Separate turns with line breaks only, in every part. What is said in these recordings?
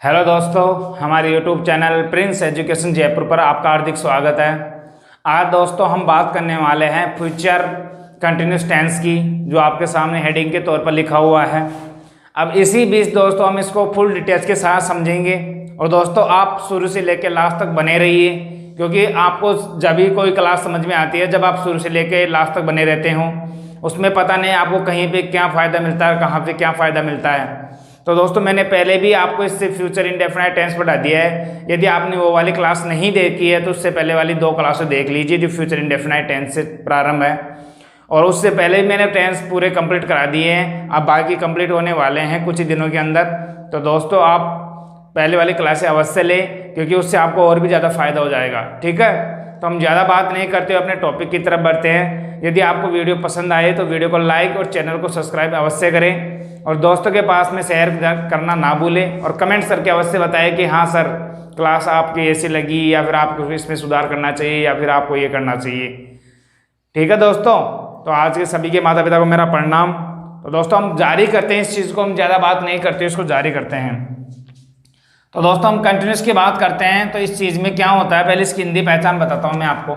Hello दोस्तों, हमारे YouTube channel Prince education Jaipur पर आपका हार्दिक स्वागत है। आज दोस्तों हम बात करने वाले हैं फ्यूचर कंटिन्यूस टेंस की, जो आपके सामने हेडिंग के तौर पर लिखा हुआ है। अब इसी बीच दोस्तों हम इसको फुल डिटेल्स के साथ समझेंगे। और दोस्तों आप शुरू से लेकर लास्ट तक बने रहिए, क्योंकि आपको जब भी कोई क्लास समझ में आती है जब आप शुरू से लेकर लास्ट तक बने रहते हो। उसमें पता नहीं आपको कहीं पे क्या फ़ायदा मिलता है, कहाँ पे क्या फ़ायदा मिलता है। तो दोस्तों मैंने पहले भी आपको इससे फ्यूचर इंडेफिनाइट टेंस पढ़ा दिया है। यदि आपने वो वाली क्लास नहीं देखी है तो उससे पहले वाली 2 क्लासें देख लीजिए जो फ्यूचर इंडेफिनाइट टेंस से प्रारंभ है। और उससे पहले भी मैंने टेंस पूरे कंप्लीट करा दिए हैं, अब बाकी कंप्लीट होने वाले हैं कुछ ही दिनों के अंदर। तो दोस्तों आप पहले वाली क्लासें अवश्य लें, क्योंकि उससे आपको और भी ज़्यादा फायदा हो जाएगा। ठीक है, तो हम ज़्यादा बात नहीं करते हुए अपने टॉपिक की तरफ बढ़ते हैं। यदि आपको वीडियो पसंद आए तो वीडियो को लाइक और चैनल को सब्सक्राइब अवश्य करें, और दोस्तों के पास में शेयर करना ना भूलें। और कमेंट करके अवश्य बताएं कि हाँ सर क्लास आपकी ऐसी लगी, या फिर आपको इसमें सुधार करना चाहिए, या फिर आपको ये करना चाहिए। ठीक है दोस्तों, तो आज के सभी के माता पिता को मेरा प्रणाम। तो दोस्तों हम जारी करते हैं इस चीज़ को, हम ज़्यादा बात नहीं करते, इसको जारी करते हैं। तो दोस्तों हम कंटिन्यूस की बात करते हैं। तो इस चीज़ में क्या होता है, पहले इसकी हिंदी पहचान बताता हूँ मैं आपको,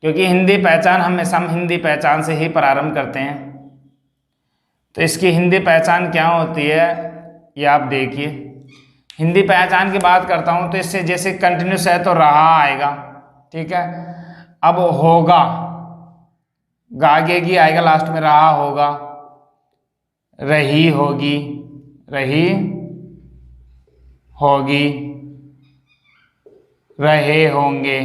क्योंकि हिंदी पहचान हमेशा हम हिंदी पहचान से ही प्रारंभ करते हैं। तो इसकी हिंदी पहचान क्या होती है ये आप देखिए। हिंदी पहचान की बात करता हूँ तो इससे जैसे कंटिन्यूस है तो रहा आएगा, ठीक है। अब होगा, गागेगी आएगा लास्ट में, रहा होगा, रही होगी, रही होगी, रहे होंगे,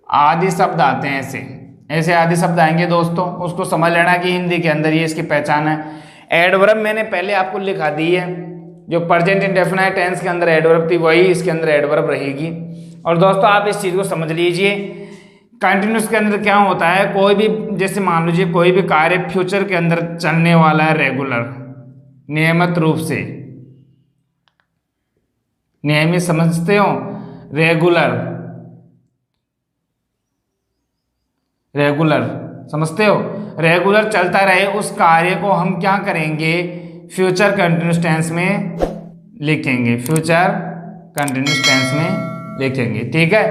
आदि शब्द आते हैं। ऐसे आदि शब्द आएंगे दोस्तों, उसको समझ लेना कि हिंदी के अंदर ये इसकी पहचान है। एडवर्ब मैंने पहले आपको लिखा दी है, जो प्रेजेंट इंडेफिनाइट टेंस के अंदर एडवर्ब थी वही इसके अंदर एडवर्ब रहेगी। और दोस्तों आप इस चीज़ को समझ लीजिए, कंटिन्यूस के अंदर क्या होता है, कोई भी जैसे मान लीजिए कोई भी कार्य फ्यूचर के अंदर चलने वाला है रेगुलर, नियमित रूप से, नियमित समझते हो, रेगुलर समझते हो, रेगुलर चलता रहे उस कार्य को हम क्या करेंगे, फ्यूचर कंटिन्यूस टेंस में लिखेंगे, फ्यूचर कंटिन्यूस टेंस में लिखेंगे। ठीक है,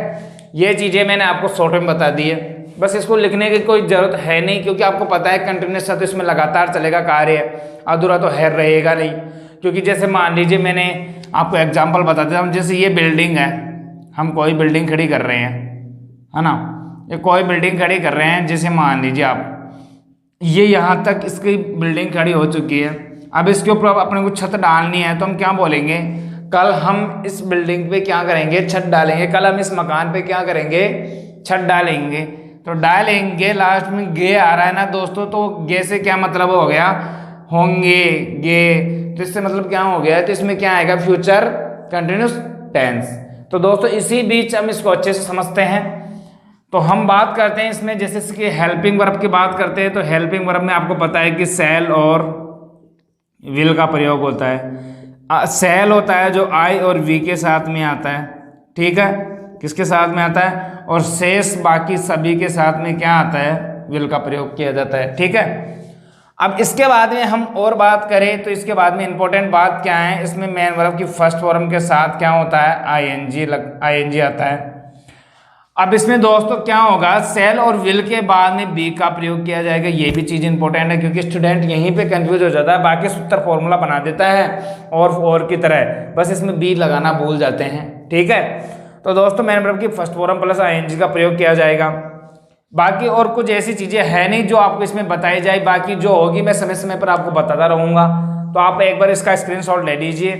ये चीज़ें मैंने आपको शॉर्ट में बता दी है, बस इसको लिखने की कोई ज़रूरत है नहीं, क्योंकि आपको पता है कंटिन्यूस है तो इसमें लगातार चलेगा कार्य, अधूरा तो है रहेगा नहीं। क्योंकि जैसे मान लीजिए मैंने आपको एग्जाम्पल बता देता हूँ, जैसे ये बिल्डिंग है, हम कोई बिल्डिंग खड़ी कर रहे हैं, है ना, ये कोई बिल्डिंग खड़ी कर रहे हैं। जैसे मान लीजिए आप ये यहाँ तक इसकी बिल्डिंग खड़ी हो चुकी है, अब इसके ऊपर अपने को छत डालनी है, तो हम क्या बोलेंगे, कल हम इस बिल्डिंग पे क्या करेंगे, छत डालेंगे, कल हम इस मकान पे क्या करेंगे, छत डालेंगे। तो डालेंगे लास्ट में गे आ रहा है ना दोस्तों, तो गे से क्या मतलब हो गया, होंगे, गे, तो इससे मतलब क्या हो गया, तो इसमें क्या आएगा, फ्यूचर कंटिन्यूस टेंस। तो दोस्तों इसी बीच हम इसको अच्छे से समझते हैं। तो हम बात करते हैं इसमें, जैसे इसकी हेल्पिंग वर्ब की बात करते हैं। तो हेल्पिंग वर्ब में आपको पता है कि शैल और विल का प्रयोग होता है। शैल होता है जो आई और वी के साथ में आता है, ठीक है, किसके साथ में आता है, और शेष बाकी सभी के साथ में क्या आता है, विल का प्रयोग किया जाता है। ठीक है, अब इसके बाद में हम और बात करें तो इसके बाद में इंपॉर्टेंट बात क्या है, इसमें मेन वर्ब की फर्स्ट फॉर्म के साथ क्या होता है, आईएनजी आता है। अब इसमें दोस्तों क्या होगा, सेल और विल के बाद में बी का प्रयोग किया जाएगा। ये भी चीज़ इंपॉर्टेंट है, क्योंकि स्टूडेंट यहीं पे कंफ्यूज हो जाता है, बाकी सूत्र फॉर्मूला बना देता है और की तरह, बस इसमें बी लगाना भूल जाते हैं। ठीक है, तो दोस्तों मेन वर्ब की फर्स्ट फॉर्म प्लस आईएनजी का प्रयोग किया जाएगा। बाकी और कुछ ऐसी चीज़ें है नहीं जो आपको इसमें बताई जाए, बाकी जो होगी मैं समय समय पर आपको बताता रहूँगा। तो आप एक बार इसका स्क्रीनशॉट ले लीजिए।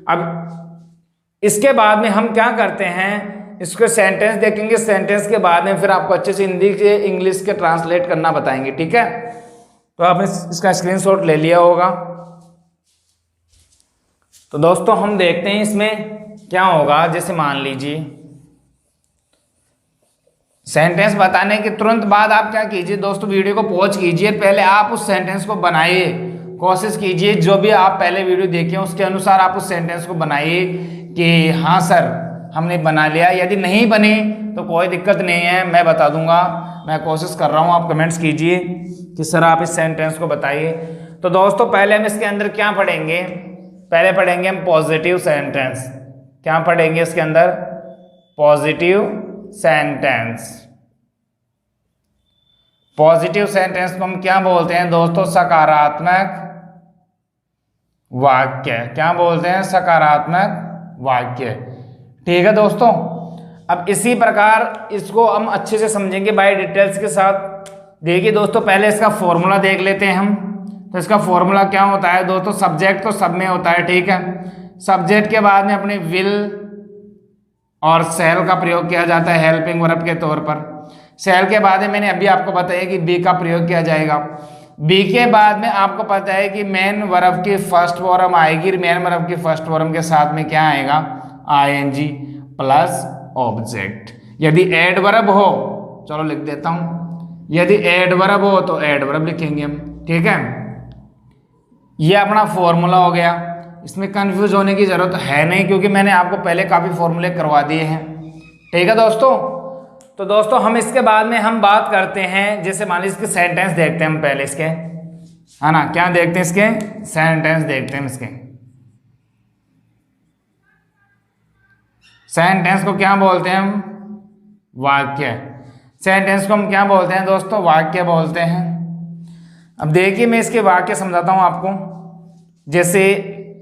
अब इसके बाद में हम क्या करते हैं, इसको सेंटेंस देखेंगे, सेंटेंस के बाद में फिर आपको अच्छे से हिंदी से इंग्लिश के ट्रांसलेट करना बताएंगे। ठीक है, तो आपने इसका स्क्रीनशॉट ले लिया होगा। तो दोस्तों हम देखते हैं इसमें क्या होगा। जैसे मान लीजिए सेंटेंस बताने के तुरंत बाद आप क्या कीजिए दोस्तों, वीडियो को पॉज कीजिए, पहले आप उस सेंटेंस को बनाइए, कोशिश कीजिए जो भी आप पहले वीडियो देखे उसके अनुसार आप उस सेंटेंस को बनाइए कि हाँ सर हमने बना लिया। यदि नहीं बने तो कोई दिक्कत नहीं है, मैं बता दूंगा, मैं कोशिश कर रहा हूँ, आप कमेंट्स कीजिए कि सर आप इस सेंटेंस को बताइए। तो दोस्तों पहले हम इसके अंदर क्या पढ़ेंगे, पहले पढ़ेंगे हम पॉजिटिव सेंटेंस। क्या पढ़ेंगे इसके अंदर? Positive sentence. पॉजिटिव सेंटेंस को हम क्या बोलते हैं दोस्तों? सकारात्मक वाक्य। क्या बोलते हैं? सकारात्मक वाक्य। ठीक है दोस्तों। अब इसी प्रकार इसको हम अच्छे से समझेंगे बाय डिटेल्स के साथ। देखिए दोस्तों, पहले इसका फॉर्मूला देख लेते हैं हम। तो इसका फॉर्मूला क्या होता है दोस्तों? सब्जेक्ट तो सब में होता है, ठीक है। सब्जेक्ट के बाद में अपने विल और शैल का प्रयोग किया जाता है हेल्पिंग वर्ब के तौर पर। शैल के बाद में मैंने अभी आपको बताया कि बी का प्रयोग किया जाएगा। बी के बाद में आपको पता है कि मेन वर्ब की फर्स्ट फॉर्म आएगी। मेन वर्ब की फर्स्ट फॉर्म के साथ में क्या आएगा? ING plus object. यदि एडवर्ब हो, चलो लिख देता हूं, यदि एडवर्ब हो तो एडवर्ब लिखेंगे हम, ठीक है। ये अपना फॉर्मूला हो गया। इसमें कंफ्यूज होने की जरूरत है नहीं, क्योंकि मैंने आपको पहले काफी फॉर्मूले करवा दिए हैं, ठीक है दोस्तों। तो दोस्तों हम इसके बाद में हम बात करते हैं, जैसे मान लीजिए इसके सेंटेंस देखते हैं हम पहले इसके, है ना। क्या देखते हैं? इसके सेंटेंस देखते हैं इसके। सेंटेंस को क्या बोलते हैं हम? वाक्य। सेंटेंस को हम क्या बोलते हैं दोस्तों? वाक्य बोलते हैं। अब देखिए मैं इसके वाक्य समझाता हूं आपको। जैसे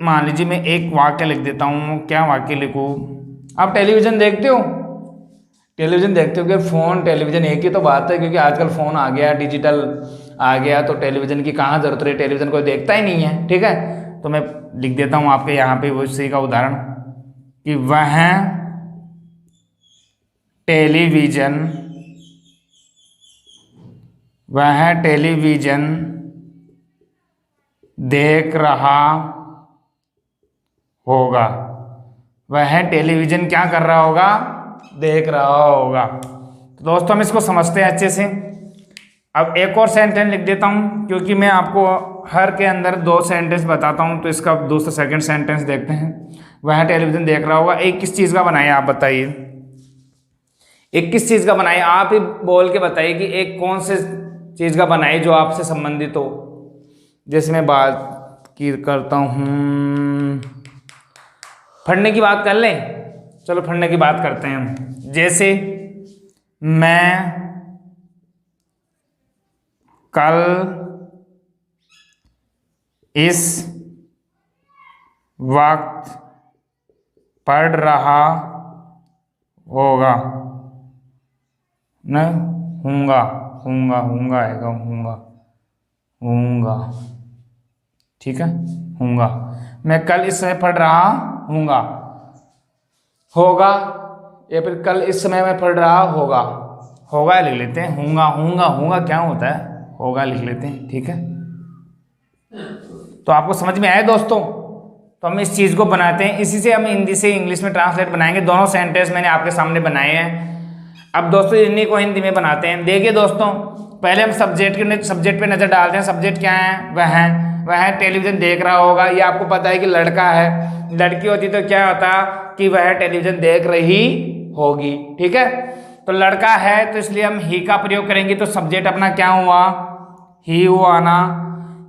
मान लीजिए मैं एक वाक्य लिख देता हूं। क्या वाक्य लिखूं? आप टेलीविजन देखते हो? टेलीविजन देखते हो कि फोन टेलीविजन एक ही तो बात है, क्योंकि आजकल फोन आ गया, डिजिटल आ गया, तो टेलीविजन की कहाँ जरूरत रही? टेलीविजन कोई देखता ही नहीं है, ठीक है। तो मैं लिख देता हूं आपके यहाँ पे उसी का उदाहरण कि वह टेलीविजन देख रहा होगा। वह टेलीविजन क्या कर रहा होगा? देख रहा होगा। तो दोस्तों हम इसको समझते हैं अच्छे से। अब एक और सेंटेंस लिख देता हूं, क्योंकि मैं आपको हर के अंदर 2 सेंटेंस बताता हूं। तो इसका दूसरा सेकंड सेंटेंस देखते हैं। वह टेलीविजन देख रहा होगा। एक किस चीज का बनाया आप बताइए? एक किस चीज का बनाए? आप ही बोल के बताइए कि एक कौन से चीज का बनाए जो आपसे संबंधित हो। जैसे मैं बात करता हूं, पढ़ने की बात कर लें। चलो पढ़ने की बात करते हैं हम। जैसे मैं कल इस वक्त पढ़ रहा होगा। न हूँगा, हूँगा, हूँगा आएगा, हूँगा, हूँगा, ठीक है, हूँगा। मैं कल इस समय पढ़ रहा हूँगा। होगा, या फिर कल इस समय में पढ़ रहा होगा। होगा लिख लेते हैं। हूँगा, हूँगा, हूँगा क्या होता है? होगा लिख लेते हैं, ठीक है। तो आपको समझ में आया दोस्तों? तो हम इस चीज़ को बनाते हैं। इसी से हम हिंदी से इंग्लिश में ट्रांसलेट बनाएंगे। दोनों सेंटेंस मैंने आपके सामने बनाए हैं। अब दोस्तों इन्हीं को हिंदी में बनाते हैं। देखिए दोस्तों, पहले हम सब्जेक्ट पे नज़र डालते हैं। सब्जेक्ट क्या है? वह टेलीविज़न देख रहा होगा। ये आपको पता है कि लड़का है। लड़की होती तो क्या होता कि वह टेलीविज़न देख रही होगी, ठीक है। तो लड़का है तो इसलिए हम ही का प्रयोग करेंगे। तो सब्जेक्ट अपना क्या हुआ? ही हुआ ना,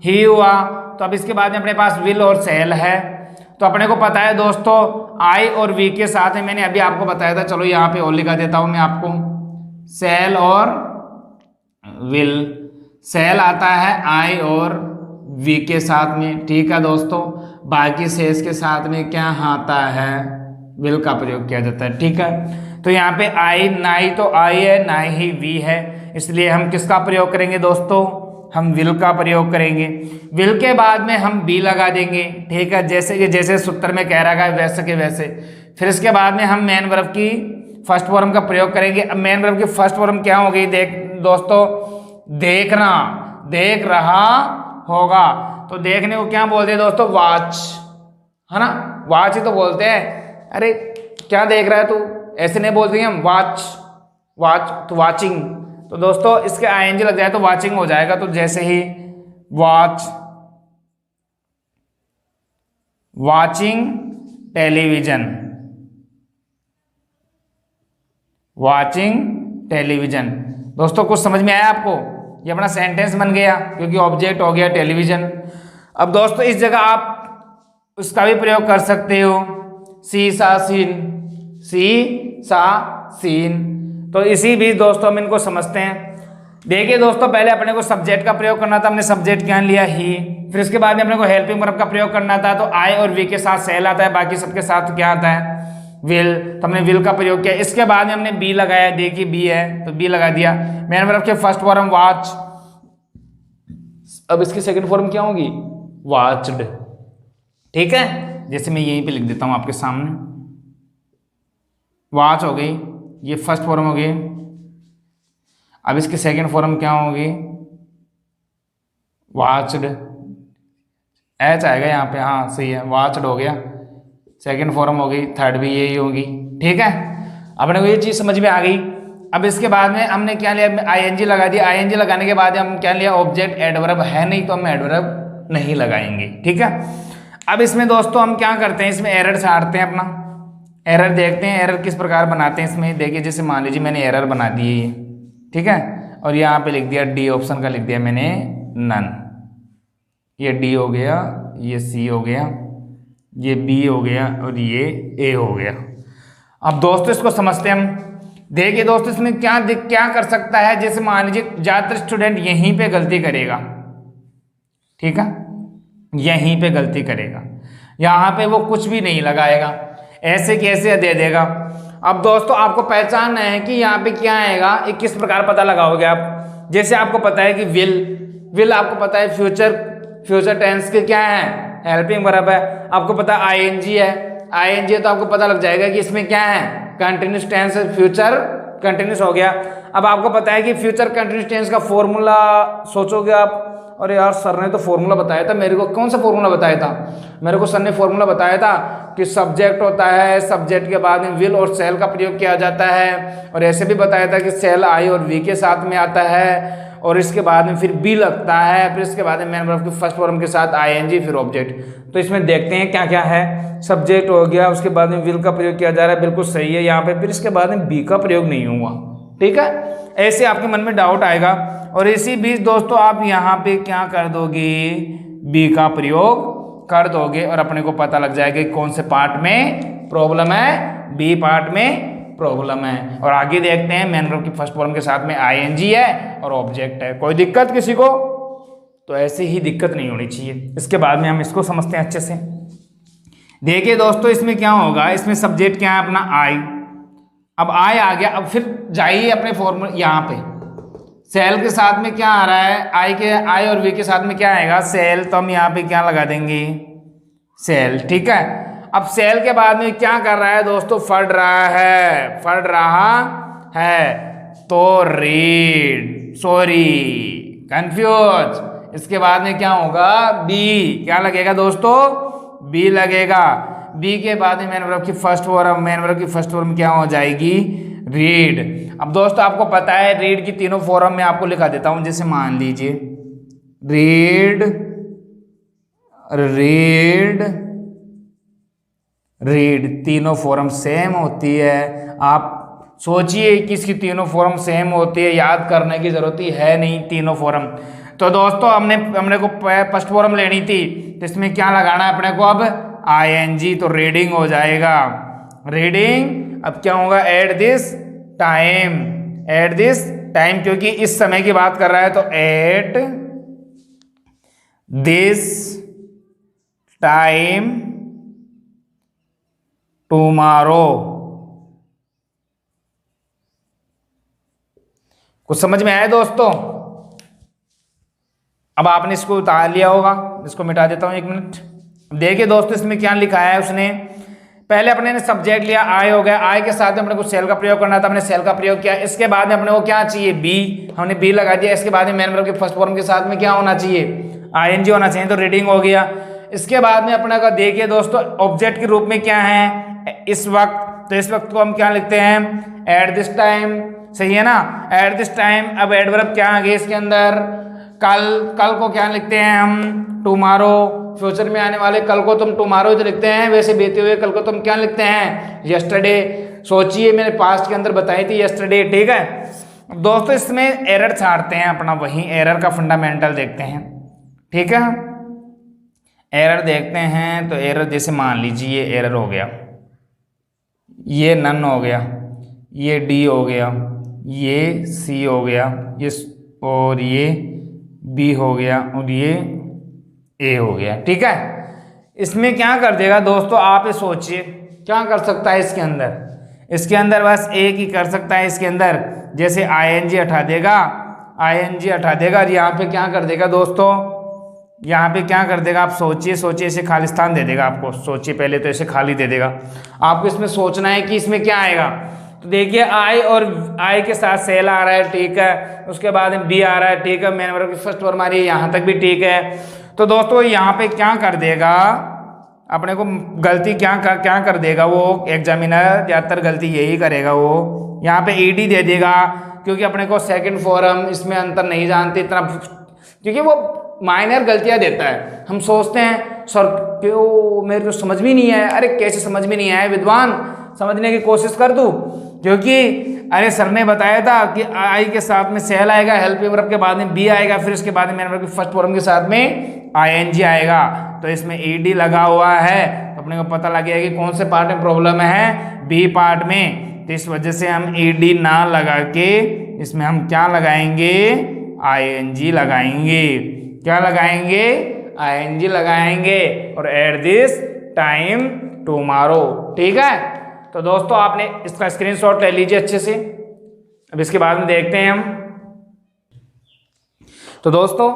ही हुआ। तो अब इसके बाद में अपने पास विल और सेल है। तो अपने को पता है दोस्तों आई और वी के साथ में मैंने अभी आपको बताया था। चलो यहाँ पे और लिखा देता हूँ मैं आपको, सेल और विल। सेल आता है आई और वी के साथ में, ठीक है दोस्तों। बाकी शेष के साथ में क्या आता है? विल का प्रयोग किया जाता है, ठीक है। तो यहाँ पे आई, ना ही तो आई है ना ही वी है, इसलिए हम किसका प्रयोग करेंगे दोस्तों? हम विल का प्रयोग करेंगे। विल के बाद में हम बी लगा देंगे, ठीक है, जैसे सूत्र में कह रहा है वैसे के वैसे। फिर इसके बाद में हम मेन वर्ब की फर्स्ट फॉर्म का प्रयोग करेंगे। अब मेन वर्ब की फर्स्ट फॉर्म क्या हो गई? दोस्तों देखना, देख रहा होगा। तो देखने को क्या बोलते हैं दोस्तों? वॉच, है ना। वॉच ही तो बोलते हैं। अरे क्या देख रहा है तू? ऐसे नहीं बोलते हम वॉच, वॉच तो वॉचिंग। तो दोस्तों इसके आईएनजी लग जाए तो वॉचिंग हो जाएगा। तो जैसे ही watch, watching television, watching television. दोस्तों कुछ समझ में आया आपको? ये अपना सेंटेंस बन गया, क्योंकि ऑब्जेक्ट हो गया टेलीविजन। अब दोस्तों इस जगह आप उसका भी प्रयोग कर सकते हो। सी सा सीन, सी सा सीन। तो इसी बीच दोस्तों हम इनको समझते हैं। देखिए दोस्तों, पहले अपने को सब्जेक्ट का प्रयोग करना था, हमने सब्जेक्ट क्या लिया ही। फिर इसके बाद में अपने को हेल्पिंग वर्ब का प्रयोग करना था, तो आई और वी के साथ सेल आता है, बाकी सबके साथ क्या आता है, विल। तो हमने विल का प्रयोग किया। इसके बाद में हमने बी लगाया, देखिए बी है तो बी लगा दिया। मेन वर्ब के फर्स्ट फॉर्म वॉच, अब इसकी सेकंड फॉर्म क्या होगी, वॉच्ड। ठीक है, जैसे मैं यहीं पे लिख देता हूं आपके सामने, वॉच हो गई, ये फर्स्ट फॉर्म हो गई। अब इसकी सेकंड फॉर्म क्या होगी, वॉच्ड, एच आएगा यहाँ पे, हाँ सही है, वॉच्ड हो गया, सेकंड फॉर्म हो गई, थर्ड भी यही होगी। ठीक है, अपने को ये चीज समझ में आ गई। अब इसके बाद में हमने क्या लिया, आईएनजी लगा दिया। आईएनजी लगाने के बाद हम क्या लिया, ऑब्जेक्ट एडवर्ब है नहीं तो हम एडवर्ब नहीं लगाएंगे। ठीक है, अब इसमें दोस्तों हम क्या करते हैं, इसमें एरर छाड़ते हैं, अपना एरर देखते हैं, एरर किस प्रकार बनाते हैं इसमें। देखिए जैसे मान लीजिए मैंने एरर बना दी है ये, ठीक है, और यहाँ पे लिख दिया डी ऑप्शन का लिख दिया मैंने नन, ये डी हो गया, ये सी हो गया, ये बी हो गया और ये ए हो गया। अब दोस्तों इसको समझते हैं हम। देखिए दोस्तों इसमें क्या कर सकता है, जैसे मान लीजिए ज्यादातर स्टूडेंट यहीं पे गलती करेगा, ठीक है, यहीं पे गलती करेगा, यहाँ पे वो कुछ भी नहीं लगाएगा, ऐसे कैसे दे देगा। अब दोस्तों आपको पहचानना है कि यहाँ पे क्या आएगा, एक किस प्रकार पता लगाओगे आप। जैसे आपको पता है कि विल आपको पता है फ्यूचर टेंस के क्या है, हेल्पिंग वर्ब है। आपको पता है आईएनजी है, आईएनजी है तो आपको पता लग जाएगा कि इसमें क्या है, कंटिन्यूस टेंस, फ्यूचर कंटिन्यूस हो गया। अब आपको पता है कि फ्यूचर कंटिन्यूस टेंस का फॉर्मूला सोचोगे आप, अरे यार सर ने तो फॉर्मूला बताया था मेरे को, कौन सा फॉर्मूला बताया था, मेरे को सर ने फॉर्मूला बताया था कि सब्जेक्ट होता है, सब्जेक्ट के बाद में विल और सेल का प्रयोग किया जाता है, और ऐसे भी बताया था कि सेल आई और वी के साथ में आता है, और इसके बाद में फिर बी लगता है, फिर इसके बाद में मेन वर्ब के फर्स्ट फॉर्म के साथ आईएनजी, फिर ऑब्जेक्ट। तो इसमें देखते हैं क्या क्या है। सब्जेक्ट हो गया, उसके बाद में विल का प्रयोग किया जा रहा है, बिल्कुल सही है यहाँ पे, फिर इसके बाद में बी का प्रयोग नहीं हुआ। ठीक है, ऐसे आपके मन में डाउट आएगा, और इसी बीच दोस्तों आप यहाँ पे क्या कर दोगे, बी का प्रयोग कर दोगे, और अपने को पता लग जाएगा कि कौन से पार्ट में प्रॉब्लम है, बी पार्ट में प्रॉब्लम है। और आगे देखते हैं, मेन वर्ब की फर्स्ट फॉर्म के साथ में आईएनजी है और ऑब्जेक्ट है। कोई दिक्कत किसी को, तो ऐसे ही दिक्कत नहीं होनी चाहिए। इसके बाद में हम इसको समझते हैं अच्छे से। देखिए दोस्तों इसमें क्या होगा, इसमें सब्जेक्ट क्या है अपना आई, अब आई आ गया, अब फिर जाइए अपने फॉर्मूला, यहाँ पे सेल के साथ में क्या आ रहा है, आई और वी के साथ में क्या आएगा, सेल, तो हम यहाँ पे क्या लगा देंगे, सेल। ठीक है, अब सेल के बाद में क्या कर रहा है दोस्तों, पढ़ रहा है, तो रीड, सॉरी कंफ्यूज। इसके बाद में क्या होगा, बी, क्या लगेगा दोस्तों, बी लगेगा। बी के बाद में मेन वर्ब की फर्स्ट फॉर्म क्या हो जाएगी, रीड। अब दोस्तों आपको पता है रीड की तीनों फॉर्म में आपको लिखा देता हूं, जैसे मान लीजिए रीड तीनों फॉर्म सेम होती है। आप सोचिए कि इसकी तीनों फॉर्म सेम होती है, याद करने की जरूरत ही है नहीं तीनों फॉर्म। तो दोस्तों हमने को फर्स्ट फॉर्म लेनी थी, तो इसमें क्या लगाना है अपने को, अब आईएनजी, तो रीडिंग हो जाएगा, रीडिंग। अब क्या होगा, एट दिस टाइम, क्योंकि इस समय की बात कर रहा है, तो एट दिस टाइम टुमारो। कुछ समझ में आया दोस्तों? अब आपने इसको उतार लिया होगा, इसको मिटा देता हूं 1 मिनट। देखिए दोस्तों इसमें क्या लिखा है, उसने पहले अपने ने सब्जेक्ट लिया, आई हो गया, आई के साथ में अपने को सेल का प्रयोग करना था, हमने सेल का प्रयोग किया। इसके बाद में अपने को क्या चाहिए, बी, हमने बी लगा दिया। इसके बाद में मेन वर्ब के फर्स्ट फॉर्म के साथ में क्या होना चाहिए, आईएनजी होना चाहिए, तो रीडिंग हो गया। इसके बाद में अपने को देखिए दोस्तों ऑब्जेक्ट के रूप में क्या है इस वक्त, तो इस वक्त को हम क्या लिखते हैं, एट दिस टाइम, सही है ना, एट दिस टाइम। अब एडवर्ब क्या आ गया इसके अंदर, कल को क्या लिखते हैं हम, टुमारो। फ्यूचर में आने वाले कल को तुम टुमारो ही तो लिखते हैं, वैसे बीते हुए कल को तुम क्या लिखते हैं, यस्टरडे। सोचिए मैंने पास्ट के अंदर बताई थी यस्टरडे। ठीक है दोस्तों, इसमें एरर छाड़ते हैं अपना, वही एरर का फंडामेंटल देखते हैं। ठीक है, एरर देखते हैं तो एरर जैसे मान लीजिए ये एरर हो गया, ये नन हो गया, ये डी हो गया, ये सी हो गया, ये और ये बी हो गया और ये ए हो गया। ठीक है, इसमें क्या कर देगा दोस्तों, आप ये सोचिए क्या कर सकता है इसके अंदर। इसके अंदर बस एक ही कर सकता है इसके अंदर, जैसे आईएनजी हटा देगा, आईएनजी हटा देगा और यहाँ पे क्या कर देगा दोस्तों, यहाँ पे क्या कर देगा, आप सोचिए सोचिए, इसे खालिस्तान दे देगा आपको। सोचिए पहले तो इसे खाली दे देगा आपको। इसमें सोचना है कि इसमें क्या आएगा। तो देखिए आई और आई के साथ सेल आ रहा है, ठीक है, उसके बाद में बी आ रहा है, ठीक है, मेन वर्ब की फर्स्ट फॉर्म आ रही है, यहाँ तक भी ठीक है। तो दोस्तों यहाँ पे क्या कर देगा, अपने को गलती क्या कर देगा वो एग्जामिनर, ज़्यादातर गलती यही करेगा वो, यहाँ पे ईडी दे देगा, क्योंकि अपने को सेकंड फॉर्म इसमें अंतर नहीं जानते इतना, क्योंकि वो माइनर गलतियां देता है। हम सोचते हैं सर क्यों मेरे को समझ में नहीं आया, अरे कैसे समझ में नहीं आया विद्वान, समझने की कोशिश कर दूं, क्योंकि अरे सर ने बताया था कि आई के साथ में सेल आएगा, हेल्पिंग वर्ब के बाद में बी आएगा, फिर उसके बाद में मेन वर्ब की फर्स्ट फॉर्म के साथ में आईएनजी आएगा। तो इसमें ईडी लगा हुआ है, तो अपने को पता लग गया कि कौन से पार्ट में प्रॉब्लम है, बी पार्ट में। तो इस वजह से हम ईडी ना लगा के इसमें हम क्या लगाएंगे, आईएनजी लगाएंगे। क्या लगाएंगे, आईएनजी लगाएंगे, और एट दिस टाइम टुमारो। ठीक है, तो दोस्तों आपने इसका स्क्रीनशॉट ले लीजिए अच्छे से। अब इसके बाद में देखते हैं हम। तो दोस्तों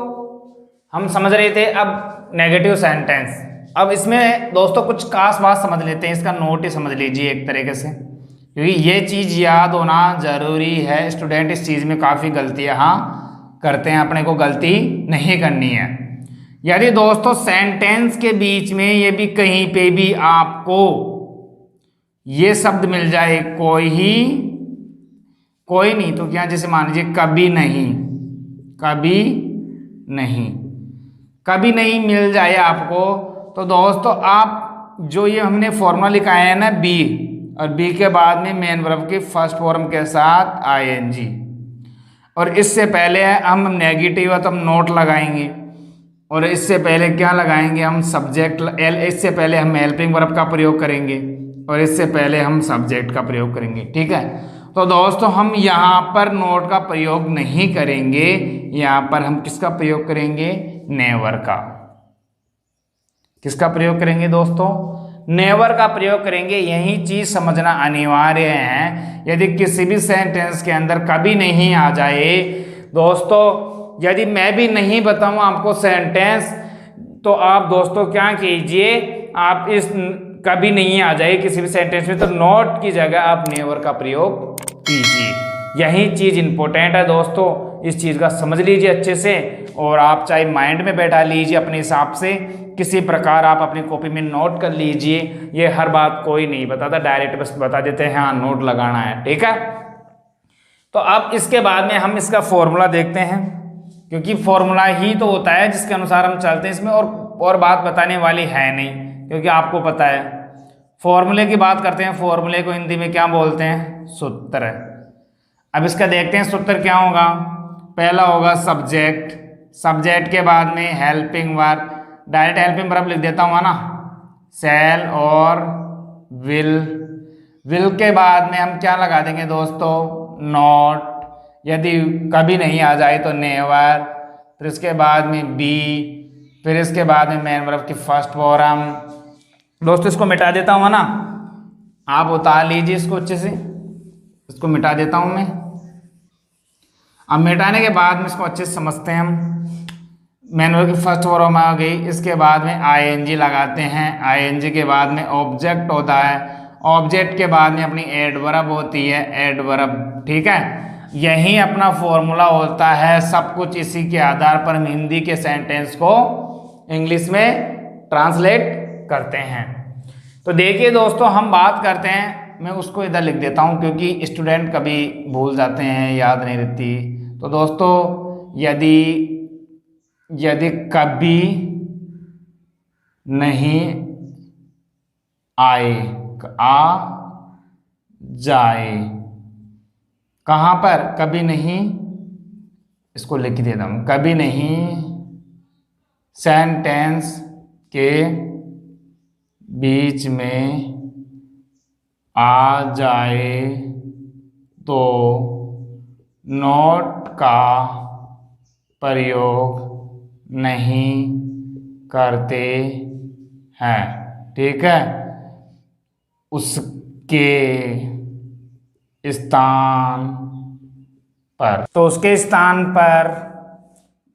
हम समझ रहे थे अब नेगेटिव सेंटेंस। अब इसमें दोस्तों कुछ खास बात समझ लेते हैं, इसका नोट ही समझ लीजिए एक तरीके से, क्योंकि ये चीज़ याद होना जरूरी है। स्टूडेंट इस चीज़ में काफ़ी गलतियाँ करते हैं, अपने को गलती नहीं करनी है। यदि दोस्तों सेंटेंस के बीच में ये भी कहीं पे भी आपको ये शब्द मिल जाए, कोई नहीं तो क्या, जैसे मान लीजिए कभी नहीं, कभी नहीं, कभी नहीं मिल जाए आपको, तो दोस्तों आप जो ये हमने फॉर्मूला लिखा है ना बी, और बी के बाद में मेन वर्ब की फर्स्ट फॉर्म के साथ आईएनजी, और इससे पहले हम नेगेटिव है तो हम नोट लगाएंगे, और इससे पहले क्या लगाएंगे हम सब्जेक्ट, इससे पहले हम हेल्पिंग वर्ब का प्रयोग करेंगे, और इससे पहले हम सब्जेक्ट का प्रयोग करेंगे। ठीक है, तो दोस्तों हम यहाँ पर नोट का प्रयोग नहीं करेंगे, यहाँ पर हम किसका प्रयोग करेंगे, नेवर का। किसका प्रयोग करेंगे दोस्तों, नेवर का प्रयोग करेंगे। यही चीज समझना अनिवार्य है। यदि किसी भी सेंटेंस के अंदर कभी नहीं आ जाए दोस्तों, यदि मैं भी नहीं बताऊं आपको सेंटेंस, तो आप दोस्तों क्या कीजिए, आप इस कभी नहीं आ जाए किसी भी सेंटेंस में, तो नॉट की जगह आप नेवर का प्रयोग कीजिए। यही चीज इंपॉर्टेंट है दोस्तों, इस चीज का समझ लीजिए अच्छे से, और आप चाहे माइंड में बैठा लीजिए अपने हिसाब से, किसी प्रकार आप अपनी कॉपी में नोट कर लीजिए। ये हर बात कोई नहीं बताता, डायरेक्ट बस बता देते हैं हाँ नोट लगाना है। ठीक है, तो अब इसके बाद में हम इसका फॉर्मूला देखते हैं, क्योंकि फॉर्मूला ही तो होता है जिसके अनुसार हम चलते हैं। इसमें और बात बताने वाली है नहीं, क्योंकि आपको पता है। फॉर्मूले की बात करते हैं, फॉर्मूले को हिंदी में क्या बोलते हैं, सूत्र। अब इसका देखते हैं सूत्र क्या होगा। पहला होगा सब्जेक्ट, सब्जेक्ट के बाद में helping verb, direct helping verb लिख देता हूँ ना, शैल और विल। विल के बाद में हम क्या लगा देंगे दोस्तों, नॉट। यदि कभी नहीं आ जाए तो नेवर, फिर इसके बाद में बी, फिर इसके बाद में मेन वर्ब की फर्स्ट फॉर्म। दोस्तों इसको मिटा देता हूँ ना, आप उतार लीजिए इसको अच्छे से, इसको मिटा देता हूँ मैं। अब मिटाने के बाद में इसको अच्छे से समझते हैं हम। मेन वर्ब की फर्स्ट फॉर्म आ गई, इसके बाद में आईएनजी लगाते हैं, आईएनजी के बाद में ऑब्जेक्ट होता है, ऑब्जेक्ट के बाद में अपनी एडवर्ब होती है, एडवर्ब। ठीक है, यही अपना फॉर्मूला होता है। सब कुछ इसी के आधार पर हम हिंदी के सेंटेंस को इंग्लिश में ट्रांसलेट करते हैं। तो देखिए दोस्तों हम बात करते हैं, मैं उसको इधर लिख देता हूँ क्योंकि स्टूडेंट कभी भूल जाते हैं, याद नहीं रहती। तो दोस्तों यदि कभी नहीं आए, आ जाए, कहाँ पर, कभी नहीं, इसको लिख देता हूँ, कभी नहीं सेंटेंस के बीच में आ जाए तो नॉट का प्रयोग नहीं करते हैं। ठीक है, उसके स्थान पर। तो उसके स्थान पर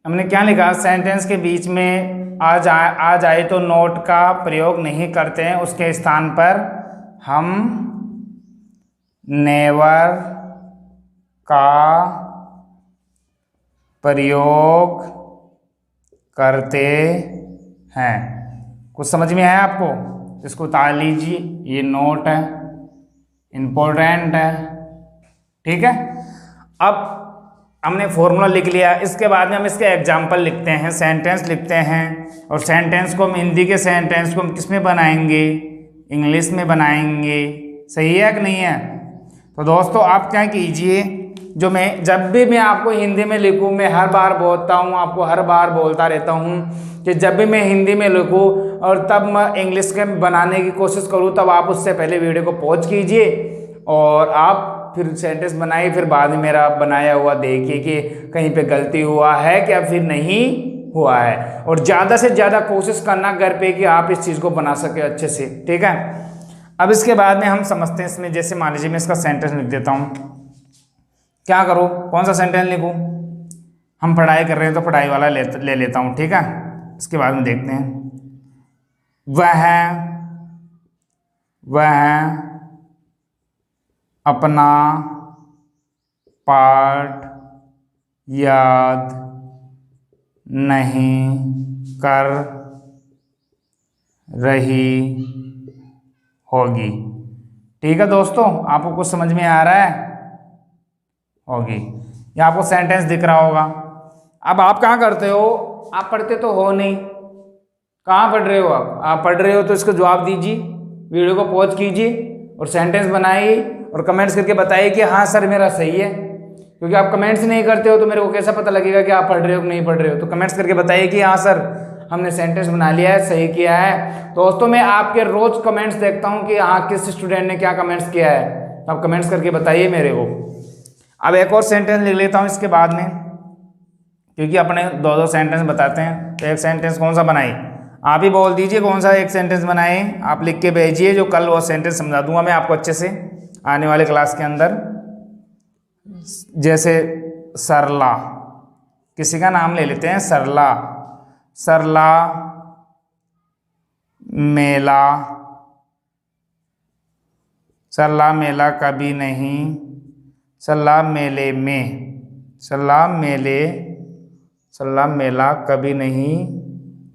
हमने क्या लिखा, सेंटेंस के बीच में आ जाए तो नोट का प्रयोग नहीं करते हैं, उसके स्थान पर हम नेवर का प्रयोग करते हैं। कुछ समझ में आया आपको? इसको उतार लीजिए, ये नोट है, इम्पोर्टेंट है। ठीक है, अब हमने फॉर्मूला लिख लिया। इसके बाद में हम इसके एग्जाम्पल लिखते हैं, सेंटेंस लिखते हैं। और सेंटेंस को हम हिंदी के सेंटेंस को हम किस में बनाएंगे? इंग्लिश में बनाएंगे। सही है कि नहीं है? तो दोस्तों आप क्या कीजिए, जब भी मैं आपको हिंदी में लिखूं, मैं हर बार बोलता हूं, आपको हर बार बोलता रहता हूं कि जब भी मैं हिंदी में लिखूं और तब मैं इंग्लिश के बनाने की कोशिश करूं, तब आप उससे पहले वीडियो को पॉज कीजिए और आप फिर सेंटेंस बनाइए, फिर बाद में मेरा बनाया हुआ देखिए कि कहीं पे गलती हुआ है क्या फिर नहीं हुआ है। और ज़्यादा से ज़्यादा कोशिश करना घर पे कि आप इस चीज़ को बना सके अच्छे से। ठीक है, अब इसके बाद में हम समझते हैं इसमें। जैसे मान लीजिए मैं इसका सेंटेंस लिख देता हूँ। क्या करूँ, कौन सा सेंटेंस लिखूँ? हम पढ़ाई कर रहे हैं तो पढ़ाई वाला ले लेता हूँ। ठीक है, इसके बाद में देखते हैं। वह अपना पाठ याद नहीं कर रही होगी। ठीक है दोस्तों, आपको कुछ समझ में आ रहा है? होगी, या आपको सेंटेंस दिख रहा होगा। अब आप क्या करते हो, आप पढ़ते तो हो नहीं, कहाँ पढ़ रहे हो आप पढ़ रहे हो तो इसको जवाब दीजिए, वीडियो को पॉज कीजिए और सेंटेंस बनाइए और कमेंट्स करके बताइए कि हाँ सर मेरा सही है। क्योंकि आप कमेंट्स नहीं करते हो तो मेरे को कैसा पता लगेगा कि आप पढ़ रहे हो कि नहीं पढ़ रहे हो। तो कमेंट्स करके बताइए कि हाँ सर हमने सेंटेंस बना लिया है, सही किया है। दोस्तों मैं आपके रोज कमेंट्स देखता हूँ कि हाँ किस स्टूडेंट ने क्या कमेंट्स किया है, तो आप कमेंट्स करके बताइए मेरे को। अब एक और सेंटेंस लिख लेता हूँ इसके बाद में, क्योंकि अपने दो दो सेंटेंस बताते हैं। तो एक सेंटेंस कौन सा बनाए, आप ही बोल दीजिए कौन सा एक सेंटेंस बनाए, आप लिख के भेजिए, जो कल वो सेंटेंस समझा दूंगा मैं आपको अच्छे से आने वाले क्लास के अंदर। जैसे सरला, किसी का नाम ले लेते हैं, सरला। सरला मेला, सरला मेला कभी नहीं, सरला मेले में, सरला मेला कभी नहीं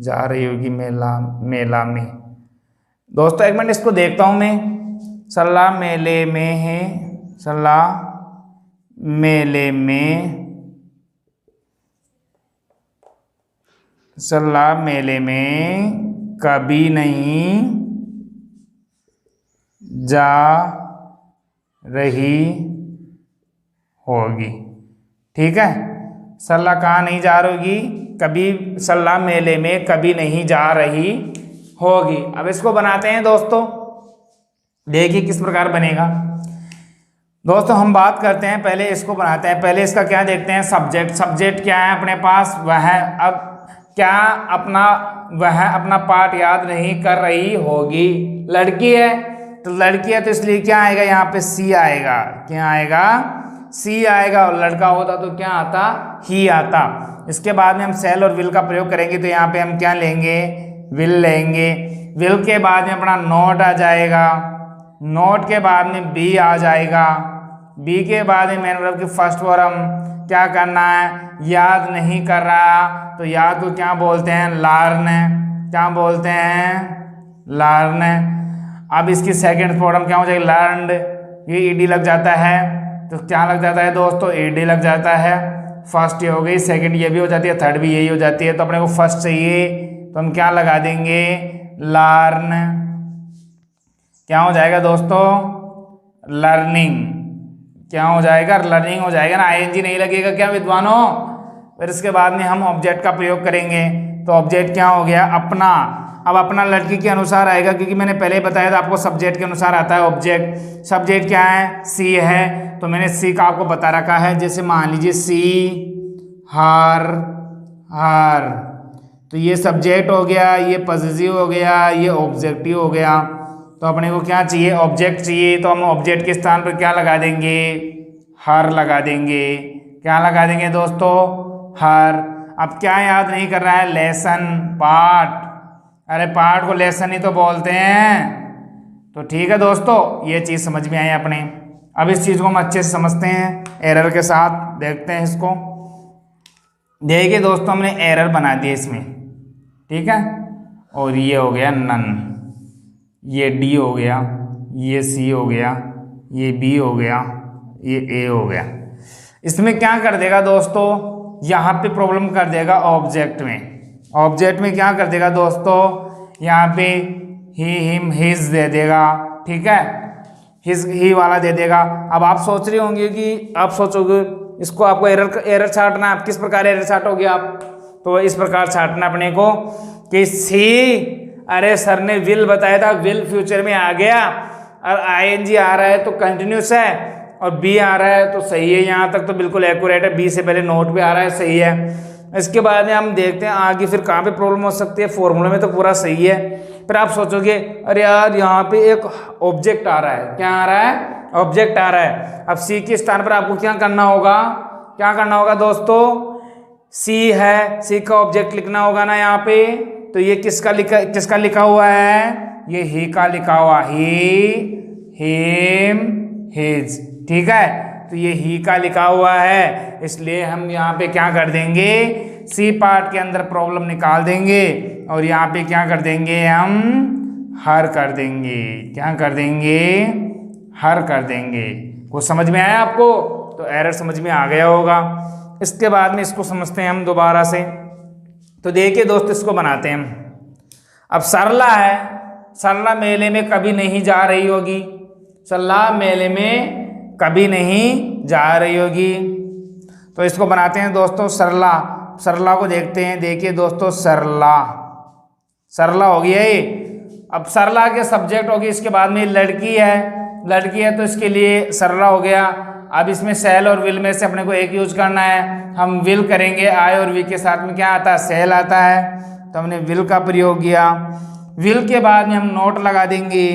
जा रही होगी मेला में। दोस्तों एक मिनट इसको देखता हूं मैं। सरला मेले में है, सरला मेले में, सरला मेले में कभी नहीं जा रही होगी। ठीक है, सरला कहाँ नहीं जा रही होगी, कभी, सरला मेले में कभी नहीं जा रही होगी। अब इसको बनाते हैं दोस्तों, देखिए किस प्रकार बनेगा। दोस्तों हम बात करते हैं, पहले इसको बनाते हैं। पहले इसका क्या देखते हैं, सब्जेक्ट। सब्जेक्ट क्या है अपने पास, वह। अब क्या वह अपना पाठ याद नहीं कर रही होगी, लड़की है तो लड़की है तो इसलिए क्या आएगा यहाँ पे, सी आएगा। क्या आएगा, सी आएगा। और लड़का होता तो क्या आता, ही आता। इसके बाद में हम सेल और विल का प्रयोग करेंगे, तो यहाँ पे हम क्या लेंगे, विल लेंगे। विल के बाद में अपना नोट आ जाएगा, नोट के बाद में बी आ जाएगा, बी के बाद में मेन वर्ब की फर्स्ट फॉर्म क्या करना है, याद नहीं कर रहा, तो याद को क्या बोलते हैं, लर्न। क्या बोलते हैं, लर्न। अब इसकी सेकंड फॉर्म क्या हो जाएगी, लर्नड। ये ईडी लग जाता है तो क्या लग जाता है दोस्तों, ईडी लग जाता है। फर्स्ट ये हो गई, सेकंड ये भी हो जाती है, थर्ड भी यही हो जाती है। तो अपने को फर्स्ट चाहिए तो हम क्या लगा देंगे, लर्न। क्या हो जाएगा दोस्तों, लर्निंग। क्या हो जाएगा, लर्निंग हो जाएगा ना, आईएनजी नहीं लगेगा क्या विद्वानों। फिर इसके बाद में हम ऑब्जेक्ट का प्रयोग करेंगे, तो ऑब्जेक्ट क्या हो गया, अपना। अब अपना लड़की के अनुसार आएगा, क्योंकि मैंने पहले ही बताया था आपको सब्जेक्ट के अनुसार आता है ऑब्जेक्ट। सब्जेक्ट क्या है, सी है, तो मैंने सी का आपको बता रखा है। जैसे मान लीजिए सी हर, हर, तो ये सब्जेक्ट हो गया, ये पॉसेसिव हो गया, ये ऑब्जेक्टिव हो गया। तो अपने को क्या चाहिए, ऑब्जेक्ट चाहिए, तो हम ऑब्जेक्ट के स्थान पर क्या लगा देंगे, हर लगा देंगे। क्या लगा देंगे दोस्तों, हर। अब क्या याद नहीं कर रहा है, लेसन, पाठ। अरे पाठ को लेसन ही तो बोलते हैं। तो ठीक है दोस्तों, ये चीज़ समझ में आई अपने। अब इस चीज़ को हम अच्छे से समझते हैं, एरर के साथ देखते हैं इसको। देखिए दोस्तों, हमने एरर बना दिया इसमें, ठीक है। और ये हो गया नन, ये डी हो गया, ये सी हो गया, ये बी हो गया, ये ए हो गया। इसमें क्या कर देगा दोस्तों, यहाँ पे प्रॉब्लम कर देगा ऑब्जेक्ट में। ऑब्जेक्ट में क्या कर देगा दोस्तों, यहाँ पे ही, हिम, हिज दे देगा, ठीक है, हिज, ही वाला दे देगा। अब आप सोच रहे होंगे कि आप सोचोगे इसको आपको एरर छाटना, आप किस प्रकार एरर छाटोगे आप, तो इस प्रकार छाटना अपने को कि सी, अरे सर ने विल बताया था, विल फ्यूचर में आ गया, और आईएनजी आ रहा है तो कंटिन्यूस है, और बी आ रहा है तो सही है, यहाँ तक तो बिल्कुल एक्यूरेट है। बी से पहले नोट पे आ रहा है, सही है। इसके बाद में हम देखते हैं आगे फिर कहाँ पे प्रॉब्लम हो सकती है। फॉर्मूले में तो पूरा सही है, फिर आप सोचोगे अरे यार यहाँ पे एक ऑब्जेक्ट आ रहा है। क्या आ रहा है, ऑब्जेक्ट आ रहा है। अब सी के स्थान पर आपको क्या करना होगा, क्या करना होगा दोस्तों, सी है, सी का ऑब्जेक्ट लिखना होगा ना यहाँ पे। तो ये किसका लिखा हुआ है, ये ही का लिखा हुआ, ही, हिम, हिज, ठीक है। तो ये ही का लिखा हुआ है, इसलिए हम यहाँ पे क्या कर देंगे, सी पार्ट के अंदर प्रॉब्लम निकाल देंगे, और यहाँ पे क्या कर देंगे, हम हर कर देंगे। क्या कर देंगे, हर कर देंगे। कुछ समझ में आया आपको, तो एरर समझ में आ गया होगा। इसके बाद में इसको समझते हैं हम दोबारा से। तो देखिए दोस्त, इसको बनाते हैं हम। अब सरला है, सरला मेले में कभी नहीं जा रही होगी, सरला मेले में कभी नहीं जा रही होगी। तो इसको बनाते हैं दोस्तों सरला। सरला को देखते हैं, देखिए दोस्तों सरला, सरला हो गया ये। अब सरला के सब्जेक्ट होगी, इसके बाद में लड़की है, लड़की है तो इसके लिए सरला हो गया। अब इसमें सेल और विल में से अपने को एक यूज करना है। हम विल करेंगे, आई और वी के साथ में क्या आता है, सेल आता है, तो हमने विल का प्रयोग किया। विल के बाद में हम नोट लगा देंगे,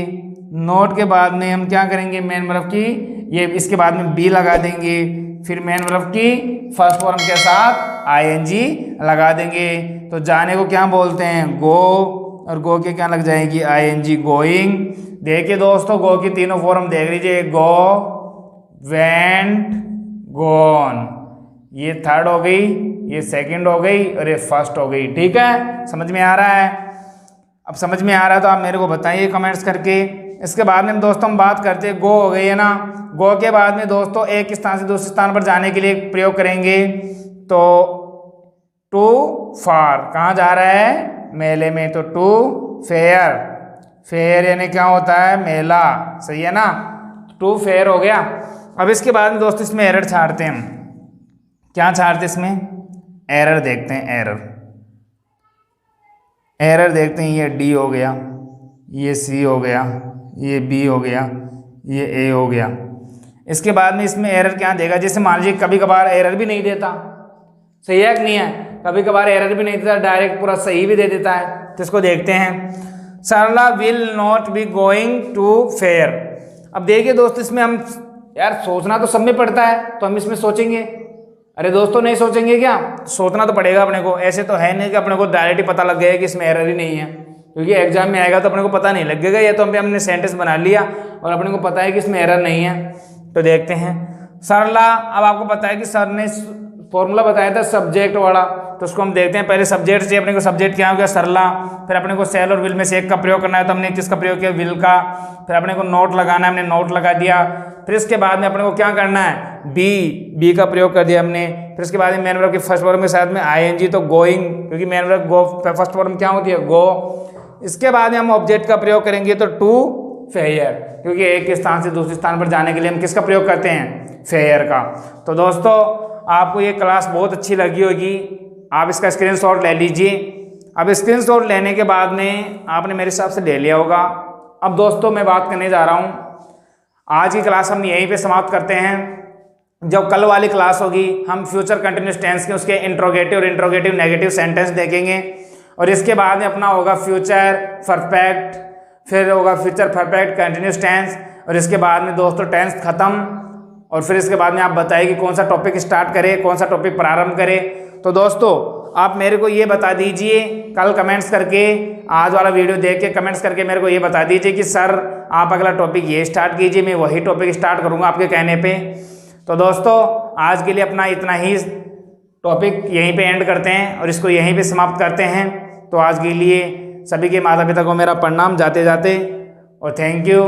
नोट के बाद में हम क्या करेंगे, मेन वर्ब की, ये इसके बाद में बी लगा देंगे, फिर मेन वर्ब की फर्स्ट फॉर्म के साथ आईएनजी लगा देंगे। तो जाने को क्या बोलते हैं, गो, और गो के क्या लग जाएगी, आईएनजी, गोइंग। देखिए दोस्तों, गो की तीनों फॉर्म देख लीजिए, गो, वेंट, गोन। ये थर्ड हो गई, ये सेकंड हो गई, और ये फर्स्ट हो गई। ठीक है, समझ में आ रहा है। अब समझ में आ रहा है तो आप मेरे को बताइए कमेंट्स करके। इसके बाद में दोस्तों हम बात करते हैं, गो हो गई है ना। गो के बाद में दोस्तों एक स्थान से दूसरे स्थान पर जाने के लिए प्रयोग करेंगे। तो टू फार, कहाँ जा रहा है, मेले में, तो टू फेयर, फेयर यानी क्या होता है, मेला, सही है ना, टू फेयर हो गया। अब इसके बाद में दोस्तों इसमें एरर छाड़ते हैं हम। क्या छाड़ते इसमें, एरर देखते हैं, एरर, एरर देखते हैं। ये डी हो गया, ये सी हो गया, ये बी हो गया, ये ए हो गया। इसके बाद में इसमें एरर क्या देगा, जैसे मान लीजिए कभी कभार एरर भी नहीं देता, सही है कि नहीं है, कभी कभार एरर भी नहीं देता, डायरेक्ट पूरा सही भी दे देता है। तो इसको देखते हैं, Sarla will not be going to fair. अब देखिए दोस्तों, इसमें हम यार सोचना तो सब में पड़ता है, तो हम इसमें सोचेंगे, अरे दोस्तों नहीं सोचेंगे क्या, सोचना तो पड़ेगा अपने को। ऐसे तो है नहीं कि अपने को डायरेक्ट ही पता लग गया कि इसमें एरर ही नहीं है, क्योंकि एग्जाम में आएगा तो अपने को पता नहीं लगेगा। ये तो हमने सेंटेंस बना लिया और अपने को पता है कि इसमें एरर नहीं है। तो देखते हैं, सरला, अब आपको पता है कि सर ने फॉर्मूला बताया था सब्जेक्ट वाला, तो उसको हम देखते हैं। पहले सब्जेक्ट से अपने को सब्जेक्ट क्या हो गया, सरला, फिर अपने को सेल और विल में से एक का प्रयोग करना है, तो हमने किसका प्रयोग किया, विल का। फिर अपने को नोट लगाना है, हमने नोट लगा दिया। फिर इसके बाद में अपने को क्या करना है, बी का प्रयोग कर दिया हमने। फिर इसके बाद में मेन वर्ब के फर्स्ट वर्ब के साथ में आईएनजी, तो गोइंग, क्योंकि मेन वर्ब गो फर्स्ट वर्ब क्या होती है, गो। इसके बाद में हम ऑब्जेक्ट का प्रयोग करेंगे, तो टू फेयर, क्योंकि एक स्थान से दूसरे स्थान पर जाने के लिए हम किसका प्रयोग करते हैं, फेयर का। तो दोस्तों आपको ये क्लास बहुत अच्छी लगी होगी, आप इसका स्क्रीनशॉट ले लीजिए। अब स्क्रीनशॉट लेने के बाद में आपने मेरे हिसाब से ले लिया होगा। अब दोस्तों मैं बात करने जा रहा हूँ, आज की क्लास हम यहीं पे समाप्त करते हैं। जब कल वाली क्लास होगी हम फ्यूचर कंटिन्यूस टेंस के उसके इंट्रोगेटिव और इंट्रोगेटिव नेगेटिव सेंटेंस देखेंगे, और इसके बाद में अपना होगा फ्यूचर परफेक्ट, फिर होगा फ्यूचर परफेक्ट कंटिन्यूस टेंस, और इसके बाद में दोस्तों टेंस खत्म। और फिर इसके बाद में आप बताइए कि कौन सा टॉपिक स्टार्ट करें, कौन सा टॉपिक प्रारंभ करें। तो दोस्तों आप मेरे को ये बता दीजिए कल कमेंट्स करके, आज वाला वीडियो देख के कमेंट्स करके मेरे को ये बता दीजिए कि सर आप अगला टॉपिक ये स्टार्ट कीजिए, मैं वही टॉपिक स्टार्ट करूँगा आपके कहने पे। तो दोस्तों आज के लिए अपना इतना ही टॉपिक यहीं पे एंड करते हैं और इसको यहीं पे समाप्त करते हैं। तो आज के लिए सभी के माता पिता को मेरा प्रणाम जाते जाते, और थैंक यू।